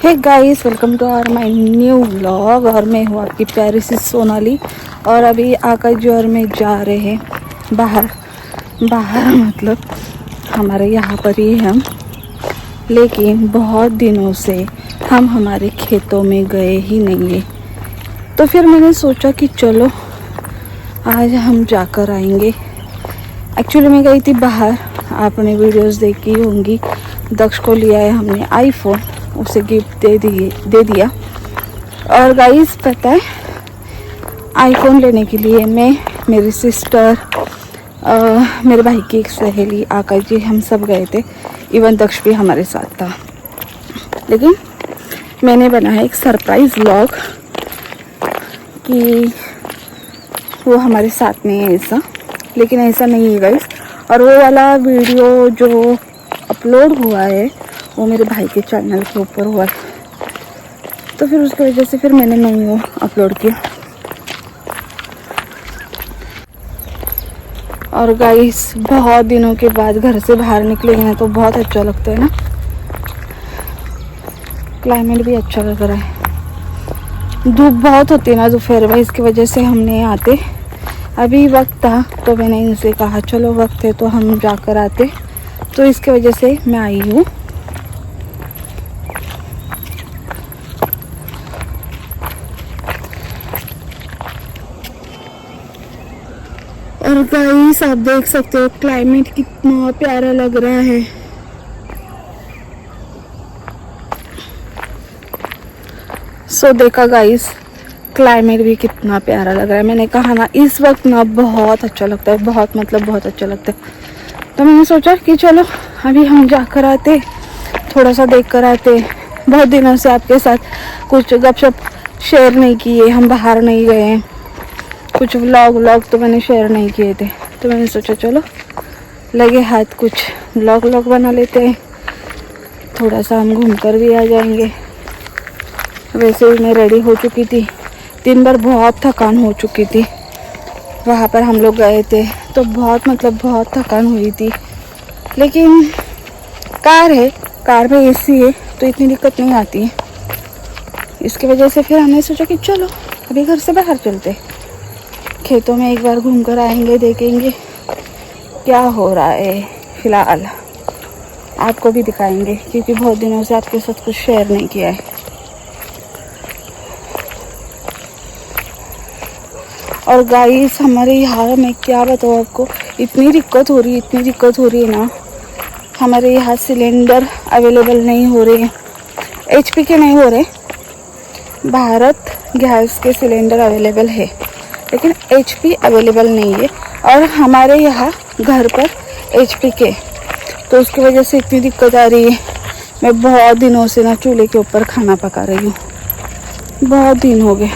Hey guys, welcome to our my new vlog. और मैं हूँ आपकी प्यारी सी सोनाली। और अभी आकाश जी और मैं जा रहे हैं बाहर मतलब हमारे यहाँ पर ही हम, लेकिन बहुत दिनों से हम हमारे खेतों में गए ही नहीं है। तो फिर मैंने सोचा कि चलो आज हम जाकर आएंगे। एक्चुअली मैं गई थी बाहर, आपने वीडियोस देखी होंगी। दक्ष को लिया है हमने आईफोन, उसे गिफ्ट दे दिया। और गाइस पता है, आईफोन लेने के लिए मैं, मेरी सिस्टर, मेरे भाई की एक सहेली, आकाश जी, हम सब गए थे। इवन दक्ष भी हमारे साथ था। लेकिन मैंने बनाया एक सरप्राइज़ व्लॉग कि वो हमारे साथ में है ऐसा, लेकिन ऐसा नहीं है गाइस। और वो वाला वीडियो जो अपलोड हुआ है वो मेरे भाई के चैनल के ऊपर हुआ है, तो फिर उसकी वजह से फिर मैंने नहीं वो अपलोड किया। और गाइस बहुत दिनों के बाद घर से बाहर निकलेंगे ना तो बहुत अच्छा लगता है ना। क्लाइमेट भी अच्छा लग रहा है। धूप बहुत होती है ना दोपहर में, इसकी वजह से हम नहीं आते। अभी वक्त था तो मैंने इनसे कहा चलो वक्त है तो हम जाकर आते, तो इसके वजह से मैं आई हूँ। और गाइस आप देख सकते हो क्लाइमेट कितना प्यारा लग रहा है। सो देखा गाइस, क्लाइमेट भी कितना प्यारा लग रहा है। मैंने कहा ना इस वक्त ना बहुत अच्छा लगता है, बहुत मतलब बहुत अच्छा लगता है। तो मैंने सोचा कि चलो अभी हम जाकर आते, थोड़ा सा देख कर आते। बहुत दिनों से आपके साथ कुछ गपशप शेयर नहीं किए, हम बाहर नहीं गए हैं, कुछ व्लॉग तो मैंने शेयर नहीं किए थे। तो मैंने सोचा चलो लगे हाथ कुछ व्लॉग बना लेते हैं, थोड़ा सा हम घूम कर भी आ जाएंगे। वैसे ही मैं रेडी हो चुकी थी, दिन भर बहुत थकान हो चुकी थी। वहाँ पर हम लोग गए थे तो बहुत थकान हुई थी। लेकिन कार है, कार में एसी है तो इतनी दिक्कत नहीं आती है। इसकी वजह से फिर हमने सोचा कि चलो अभी घर से बाहर चलते, खेतों में एक बार घूम कर आएंगे, देखेंगे क्या हो रहा है। फिलहाल आपको भी दिखाएंगे क्योंकि बहुत दिनों से आपके साथ कुछ शेयर नहीं किया है। और गाइस हमारे यहाँ में क्या बताऊँ आपको, इतनी दिक्कत हो रही है ना। हमारे यहाँ सिलेंडर अवेलेबल नहीं हो रहे हैं, HP के नहीं हो रहे, भारत गैस के सिलेंडर अवेलेबल है लेकिन HP अवेलेबल नहीं है। और हमारे यहाँ घर पर HP के, तो उसकी वजह से इतनी दिक्कत आ रही है। मैं बहुत दिनों से ना चूल्हे के ऊपर खाना पका रही हूँ, बहुत दिन हो गए।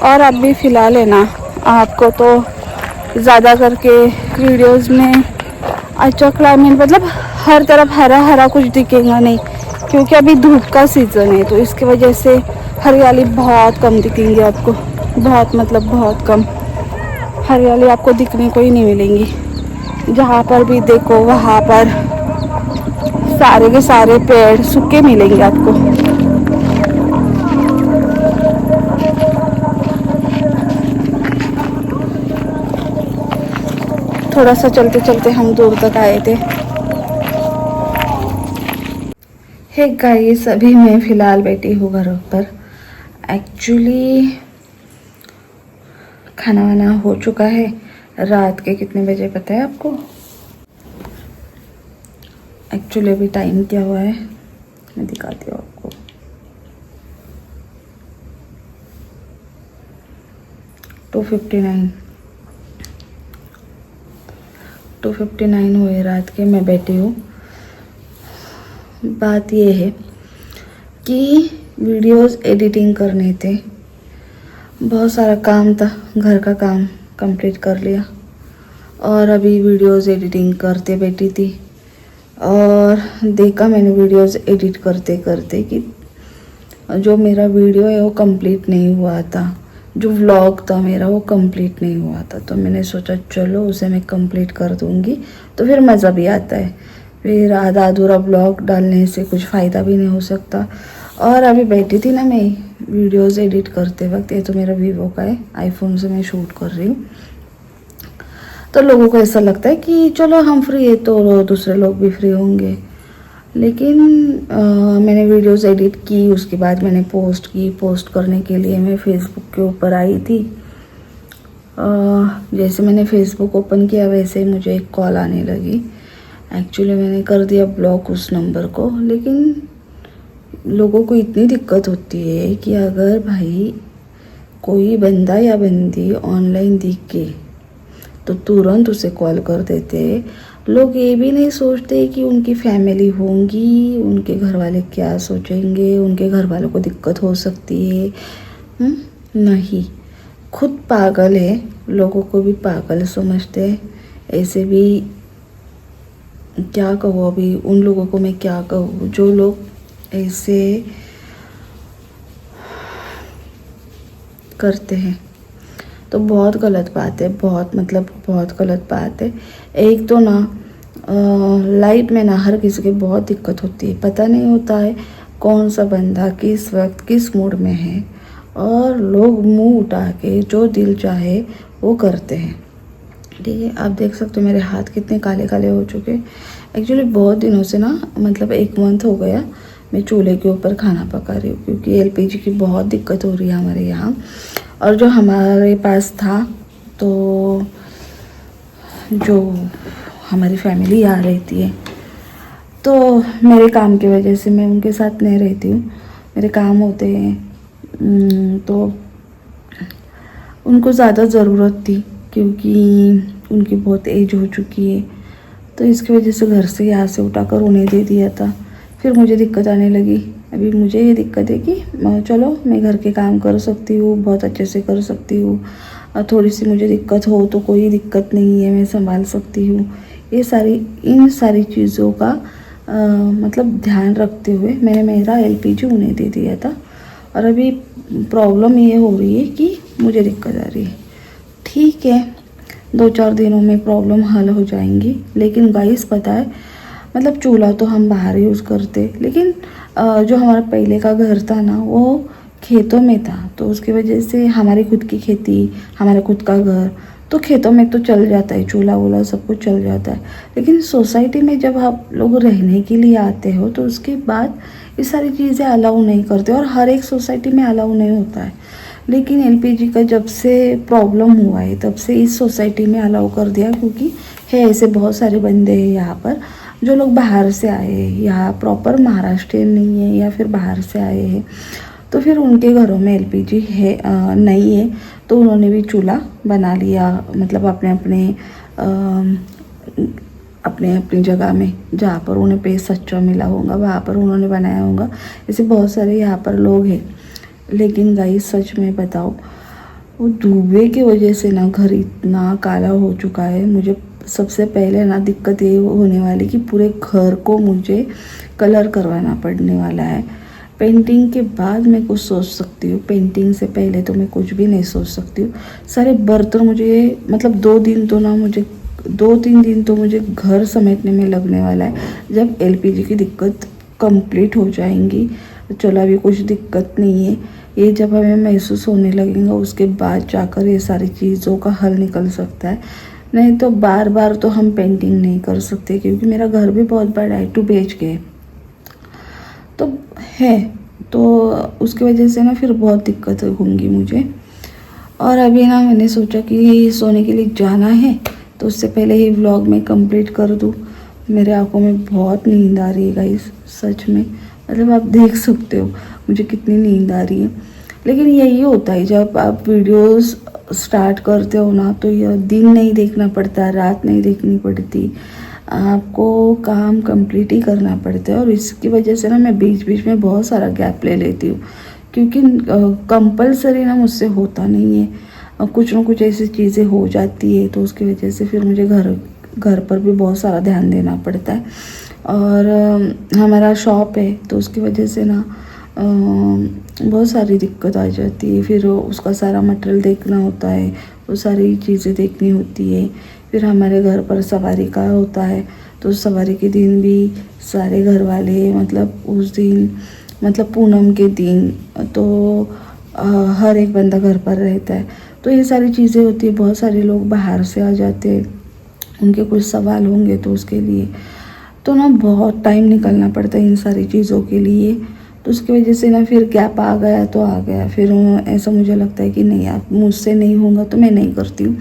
और अब भी फ़िलहाल है ना, आपको तो ज़्यादा करके वीडियोस में अच्छा क्लाइमेट मतलब हर तरफ हरा हरा कुछ दिखेगा नहीं, क्योंकि अभी धूप का सीज़न है। तो इसकी वजह से हरियाली बहुत कम दिखेंगी आपको, बहुत कम हरियाली आपको दिखने को ही नहीं मिलेंगी। जहाँ पर भी देखो वहाँ पर सारे के सारे पेड़ सूखे मिलेंगे आपको। थोड़ा सा चलते चलते हम दूर तक आए थे। हे गाइस, अभी मैं फ़िलहाल बैठी हूँ घर पर। एक्चुअली खाना वाना हो चुका है। रात के कितने बजे पता है आपको? एक्चुअली अभी टाइम क्या हुआ है मैं दिखाती हूँ आपको। 2:59 हुए रात के, मैं बैठी हूँ। बात ये है कि वीडियोस एडिटिंग करने थे, बहुत सारा काम था, घर का काम कंप्लीट कर लिया और अभी वीडियोस एडिटिंग करते बैठी थी। और देखा मैंने वीडियोस एडिट करते करते कि जो मेरा वीडियो है वो कंप्लीट नहीं हुआ था, जो व्लॉग था मेरा वो कंप्लीट नहीं हुआ था। तो मैंने सोचा चलो उसे मैं कंप्लीट कर दूंगी तो फिर मज़ा भी आता है। फिर आधा अधूरा ब्लॉग डालने से कुछ फ़ायदा भी नहीं हो सकता। और अभी बैठी थी ना मैं वीडियोस एडिट करते वक्त, ये तो मेरा वीवो का है, आईफोन से मैं शूट कर रही हूँ। तो लोगों को ऐसा लगता है कि चलो हम फ्री है तो दूसरे लोग भी फ्री होंगे, लेकिन मैंने वीडियोस एडिट की, उसके बाद मैंने पोस्ट की। पोस्ट करने के लिए मैं फेसबुक के ऊपर आई थी। जैसे मैंने फेसबुक ओपन किया वैसे ही मुझे एक कॉल आने लगी। एक्चुअली मैंने कर दिया ब्लॉक उस नंबर को, लेकिन लोगों को इतनी दिक्कत होती है कि अगर भाई कोई बंदा या बंदी ऑनलाइन दिख के तो तुरंत उसे कॉल कर देते। लोग ये भी नहीं सोचते कि उनकी फैमिली होंगी, उनके घर वाले क्या सोचेंगे, उनके घर वालों को दिक्कत हो सकती है। नहीं, खुद पागल है, लोगों को भी पागल समझते हैं। ऐसे भी क्या कहूँ, अभी उन लोगों को मैं क्या कहूँ जो लोग ऐसे करते हैं। तो बहुत गलत बात है, बहुत गलत बात है। एक तो ना लाइफ में ना हर किसी की बहुत दिक्कत होती है, पता नहीं होता है कौन सा बंदा किस वक्त किस मूड में है, और लोग मुंह उठा के जो दिल चाहे वो करते हैं। ठीक है, आप देख सकते हो मेरे हाथ कितने काले काले हो चुके। एक्चुअली बहुत दिनों से ना, मतलब 1 मंथ हो गया मैं चूल्हे के ऊपर खाना पका रही हूँ, क्योंकि एलपीजी की बहुत दिक्कत हो रही है हमारे यहाँ। और जो हमारे पास था, तो जो हमारी फैमिली यहाँ रहती है, तो मेरे काम की वजह से मैं उनके साथ नहीं रहती हूँ, मेरे काम होते हैं। तो उनको ज़्यादा ज़रूरत थी, क्योंकि उनकी बहुत एज हो चुकी है, तो इसकी वजह से घर से यहाँ से उठाकर उन्हें दे दिया था। फिर मुझे दिक्कत आने लगी। अभी मुझे ये दिक्कत है कि चलो मैं घर के काम कर सकती हूँ, बहुत अच्छे से कर सकती हूँ, थोड़ी सी मुझे दिक्कत हो तो कोई दिक्कत नहीं है, मैं संभाल सकती हूँ। इन सारी चीज़ों का मतलब ध्यान रखते हुए मैंने मेरा एलपीजी उन्हें दे दिया था। और अभी प्रॉब्लम ये हो रही है कि मुझे दिक्कत आ रही है। ठीक है, 2-4 दिनों में प्रॉब्लम हल हो जाएंगी। लेकिन गाइस पता है, मतलब चूल्हा तो हम बाहर यूज़ करते, लेकिन जो हमारा पहले का घर था ना, वो खेतों में था, तो उसकी वजह से हमारी खुद की खेती, हमारा खुद का घर, तो खेतों में तो चल जाता है, चूल्हा वूल्हा सब कुछ चल जाता है। लेकिन सोसाइटी में जब आप लोग रहने के लिए आते हो, तो उसके बाद ये सारी चीज़ें अलाउ नहीं करते, और हर एक सोसाइटी में अलाउ नहीं होता है। लेकिन एलपीजी का जब से प्रॉब्लम हुआ है, तब से इस सोसाइटी में अलाउ कर दिया, क्योंकि है ऐसे बहुत सारे बंदे हैं यहाँ पर जो लोग बाहर से आए हैं, यहाँ प्रॉपर महाराष्ट्रियन नहीं है या फिर बाहर से आए हैं, तो फिर उनके घरों में एलपीजी है नहीं है, तो उन्होंने भी चूल्हा बना लिया, मतलब अपनी जगह में जहाँ पर उन्हें पे सच्चा मिला होगा वहाँ पर उन्होंने बनाया होगा। ऐसे बहुत सारे यहाँ पर लोग हैं। लेकिन गाइस सच में बताओ, वो धुएं की वजह से ना घर इतना काला हो चुका है। मुझे सबसे पहले ना दिक्कत ये होने वाली कि पूरे घर को मुझे कलर करवाना पड़ने वाला है। पेंटिंग के बाद मैं कुछ सोच सकती हूँ, पेंटिंग से पहले तो मैं कुछ भी नहीं सोच सकती हूँ। सारे बर्तन मुझे, मतलब 2-3 दिन तो मुझे घर समेटने में लगने वाला है। जब एलपीजी की दिक्कत कंप्लीट हो जाएंगी, चलो अभी कुछ दिक्कत नहीं है, ये जब हमें महसूस होने लगेगा उसके बाद जाकर ये सारी चीज़ों का हल निकल सकता है। नहीं तो बार बार तो हम पेंटिंग नहीं कर सकते, क्योंकि मेरा घर भी बहुत बड़ा है, 2 BHK तो है, तो उसकी वजह से ना फिर बहुत दिक्कत होंगी मुझे। और अभी ना मैंने सोचा कि सोने के लिए जाना है, तो उससे पहले ही व्लॉग में कंप्लीट कर दूँ। मेरे आंखों में बहुत नींद आ रही है गाइस, सच में, मतलब आप देख सकते हो मुझे कितनी नींद आ रही है। लेकिन यही होता है जब आप वीडियोस स्टार्ट करते हो ना, तो यह दिन नहीं देखना पड़ता, रात नहीं देखनी पड़ती, आपको काम कंप्लीट ही करना पड़ता है। और इसकी वजह से ना मैं बीच बीच में बहुत सारा गैप ले लेती हूँ, क्योंकि कंपलसरी ना मुझसे होता नहीं है, कुछ ना कुछ ऐसी चीज़ें हो जाती है, तो उसकी वजह से फिर मुझे घर पर भी बहुत सारा ध्यान देना पड़ता है। और हमारा शॉप है, तो उसकी वजह से ना बहुत सारी दिक्कत आ जाती है। फिर उसका सारा मटेरियल देखना होता है, वो सारी चीज़ें देखनी होती है। फिर हमारे घर पर सवारी का होता है, तो तो सवारी के दिन भी सारे घर वाले मतलब उस दिन मतलब पूनम के दिन तो हर एक बंदा घर पर रहता है, तो ये सारी चीज़ें होती है। बहुत सारे लोग बाहर से आ जाते हैं, उनके कुछ सवाल होंगे तो उसके लिए तो ना बहुत टाइम निकालना पड़ता है इन सारी चीज़ों के लिए। तो उसकी वजह से ना फिर गैप आ गया तो आ गया, फिर ऐसा मुझे लगता है कि नहीं यार मुझसे नहीं होगा तो मैं नहीं करती हूँ।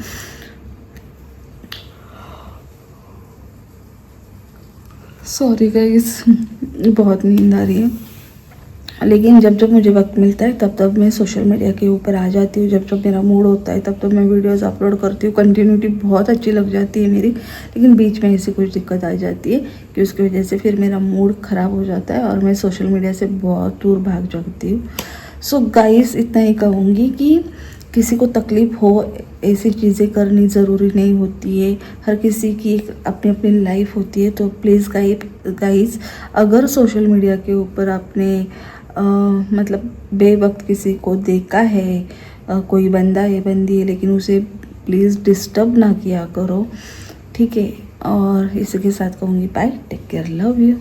सॉरी गाइस, बहुत नींद आ रही है, लेकिन जब जब मुझे वक्त मिलता है तब तब मैं सोशल मीडिया के ऊपर आ जाती हूँ। जब जब मेरा मूड होता है तब तब मैं वीडियोस अपलोड करती हूँ। कंटिन्यूटी बहुत अच्छी लग जाती है मेरी, लेकिन बीच में ऐसी कुछ दिक्कत आ जाती है कि उसकी वजह से फिर मेरा मूड ख़राब हो जाता है और मैं सोशल मीडिया से बहुत दूर भाग जाती हूँ। सो गाइस इतना ही कहूँगी कि किसी को तकलीफ़ हो ऐसी चीज़ें करनी ज़रूरी नहीं होती है। हर किसी की एक अपनी अपनी लाइफ होती है। तो प्लीज़ गाइस अगर सोशल मीडिया के ऊपर आपने मतलब बेवक्त किसी को देखा है, कोई बंदा है बंदी है, लेकिन उसे प्लीज़ डिस्टर्ब ना किया करो, ठीक है। और इसी के साथ कहूँगी bye, take care, love you.